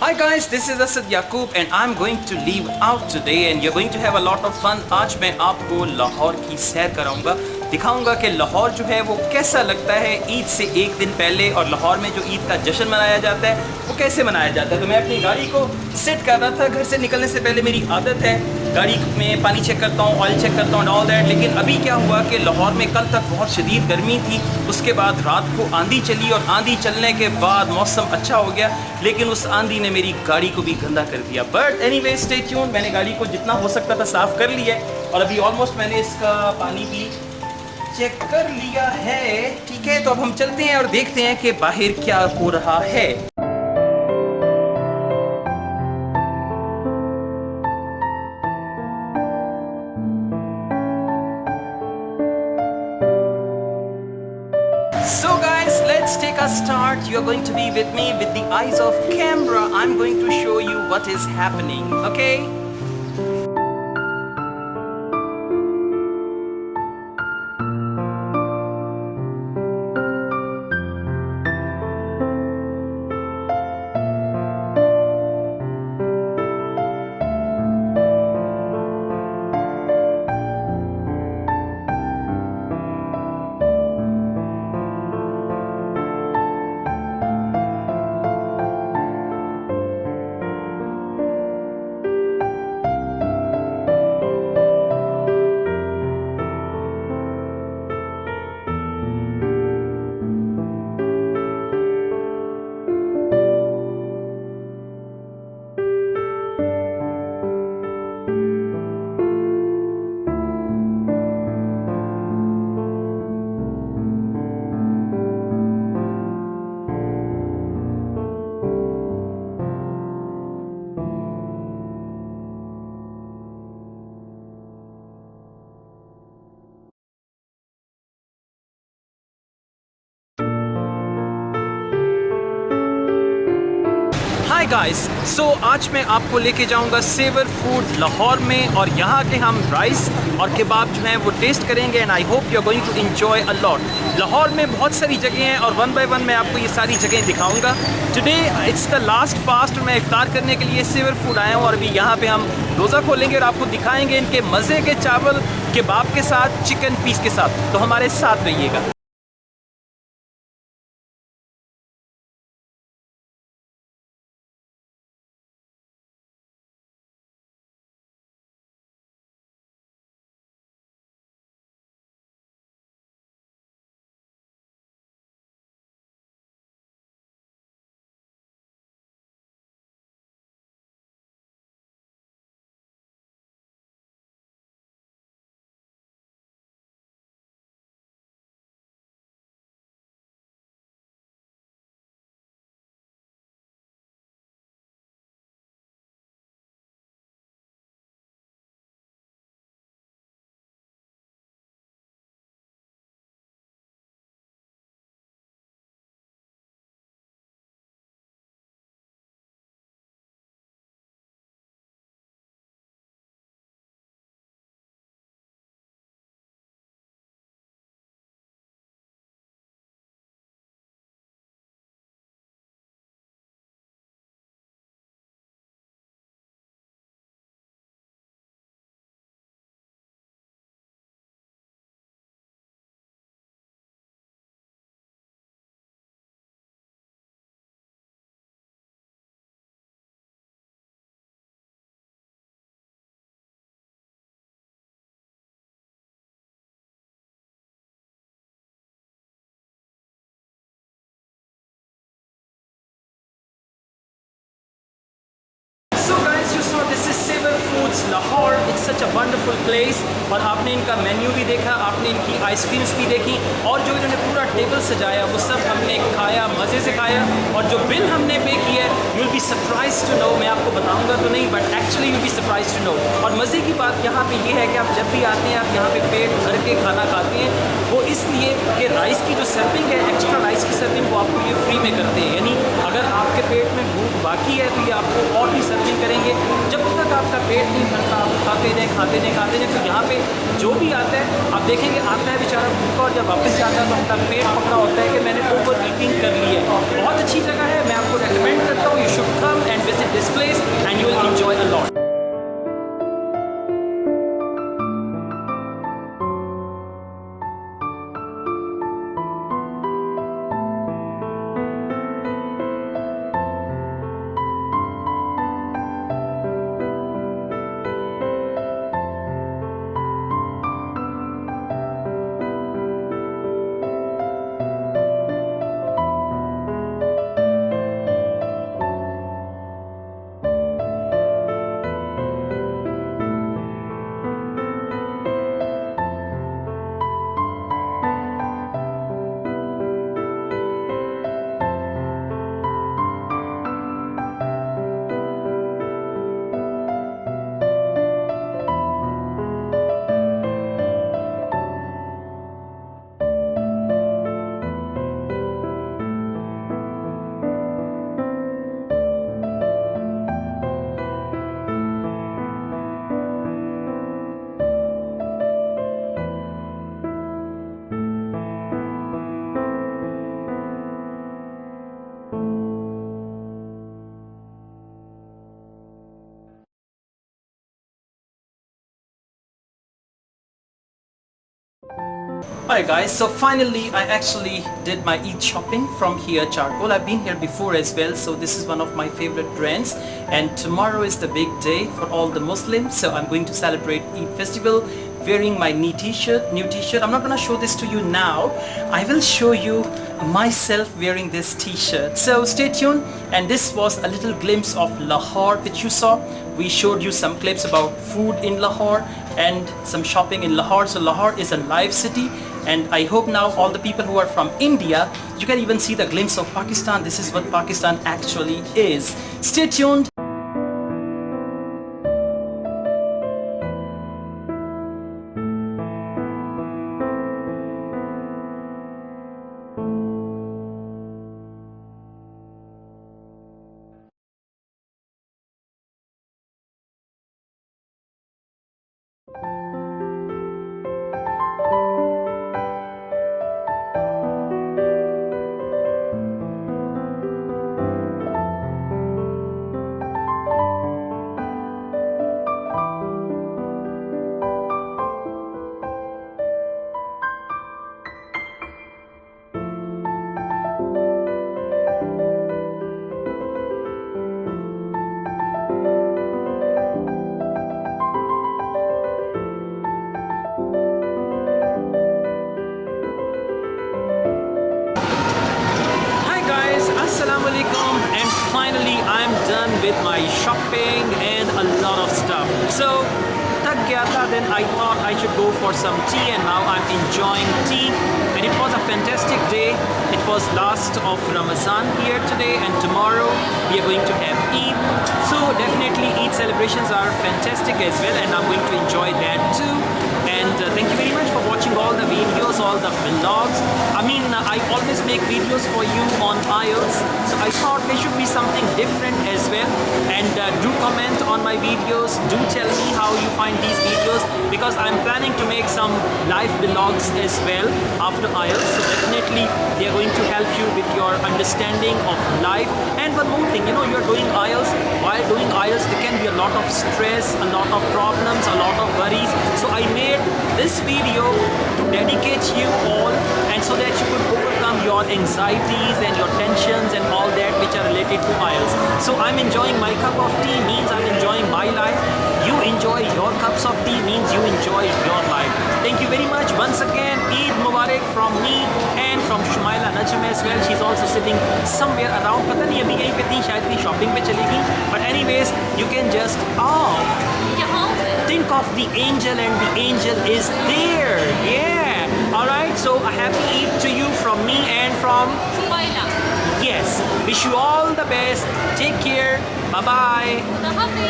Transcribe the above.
Hi guys, this is Asad Yaqub and I'm going to leave out today and you're going to have a lot of fun. आज मैं आपको लाहौर की सैर कराऊंगा, दिखाऊंगा कि लाहौर जो है वो कैसा लगता है ईद से एक दिन पहले और लाहौर में जो ईद का जश्न मनाया जाता है वो कैसे मनाया जाता है। तो मैं अपनी गाड़ी को सेट कर रहा था, घर से निकलने से पहले मेरी आदत है गाड़ी में पानी चेक करता हूँ, ऑयल चेक करता हूँ ऑल दैट। लेकिन अभी क्या हुआ कि लाहौर में कल तक बहुत शदीद गर्मी थी, उसके बाद रात को आंधी चली और आंधी चलने के बाद मौसम अच्छा हो गया, लेकिन उस आंधी ने मेरी गाड़ी को भी गंदा कर दिया। बट एनीवे स्टे ट्यून, मैंने गाड़ी को जितना हो सकता था साफ़ कर लिया है और अभी ऑलमोस्ट मैंने इसका पानी भी चेक कर लिया है। ठीक है, तो अब हम चलते हैं और देखते हैं कि बाहर क्या हो रहा है। So guys, let's take a start. You are going to be with me with the eyes of camera. I'm going to show you what is happening, okay? Hi guys, so आज मैं आपको लेके जाऊंगा सेवर फूड लाहौर में और यहाँ के हम राइस और कबाब जो हैं वो टेस्ट करेंगे and I hope you are going to enjoy a lot. Lahore में बहुत सारी जगह हैं और वन बाय वन मैं आपको ये सारी जगह दिखाऊंगा। Today it's the last fast और मैं इफ्तार करने के लिए सेवर फूड आया हूँ और अभी यहाँ पे हम रोज़ा खोलेंगे और आपको दिखाएंगे इनके मज़े के चावल कबाब के साथ, चिकन पीस के साथ। तो हमारे साथ रहिएगा। This is Savour Foods Lahore. It's such a wonderful place और आपने इनका मेन्यू भी देखा, आपने इनकी आइसक्रीम्स भी देखी और जो इन्होंने पूरा टेबल सजाया वो सब हमने खाया, मज़े से खाया। और जो बिल हमने पे किया है, you will be surprise to know, मैं आपको बताऊंगा तो नहीं but actually you will be surprise to know. और मज़े की बात यहाँ पे ये है कि आप जब भी आते हैं आप यहाँ पे पेट भर के खाना खाते हैं, वो इसलिए कि राइस की जो सर्विंग है, एक्स्ट्रा राइस की सर्विंग वो आपको ये फ्री में करते हैं। यानी अगर आपके पेट में भूख बाकी है तो ये आपको और भी सर्विंग करेंगे। जब तक आपका पेट नहीं भरता आप खाते जाएँ तो यहाँ पे जो भी आता है आप देखेंगे आता है बेचारा भूखा और जब वापस जाता है तो उनका पेट पक्का होता है कि मैंने ओवर ईटिंग कर ली है। बहुत अच्छी जगह है, मैं आपको रेकमेंड करता हूँ, you should come and visit Alright guys, so finally I actually did my Eid shopping from here, Charcoal. I've been here before as well, so this is one of my favorite brands, and tomorrow is the big day for all the Muslims, so I'm going to celebrate Eid festival wearing my new t-shirt. I'm not gonna show this to you now. I will show you myself wearing this t-shirt. So stay tuned, and this was a little glimpse of Lahore which you saw. We showed you some clips about food in Lahore and some shopping in Lahore. So Lahore is a live city, and I hope now all the people who are from India, you can even see the glimpse of Pakistan. This is what Pakistan actually is. Stay tuned. Assalamualaikum, and finally I'm done with my shopping and a lot of stuff. So thak gaya tha, then I thought I should go for some tea, and now I'm enjoying tea, and it was a fantastic day. It was last of Ramazan here today, and tomorrow we are going to have Eid. So definitely Eid celebrations are fantastic as well, and I'm going to enjoy that too. And thank you very much for watching all the videos, all the vlogs. I mean, I always make videos for you on IELTS, so I thought there should be something different as well. And do comment on my videos, do tell me how you find these videos, because I'm planning to make some live vlogs as well after IELTS. So definitely they are going to help you with your understanding of life. And one more thing, you know, you're doing IELTS. While doing IELTS, there can be a lot of stress, a lot of problems, a lot of worries. So I made this video to dedicate you all, and so that you could overcome your anxieties and your tensions and all that which are related to IELTS. So I'm enjoying my cup of tea, means I'm enjoying my life. You enjoy your cups of tea, means you enjoy your life. Thank you very much once again. Eid Mubarak from me and from Shumaila Najm as well. She's also sitting somewhere around. पता नहीं अभी कहीं पे थी, शायद भी shopping पे चलेगी. But anyways, you can just think of the angel, and the angel is there. Yeah. Alright, so a happy Eid to you from me and from Shumaila. Yes. Wish you all the best. Take care. Bye bye.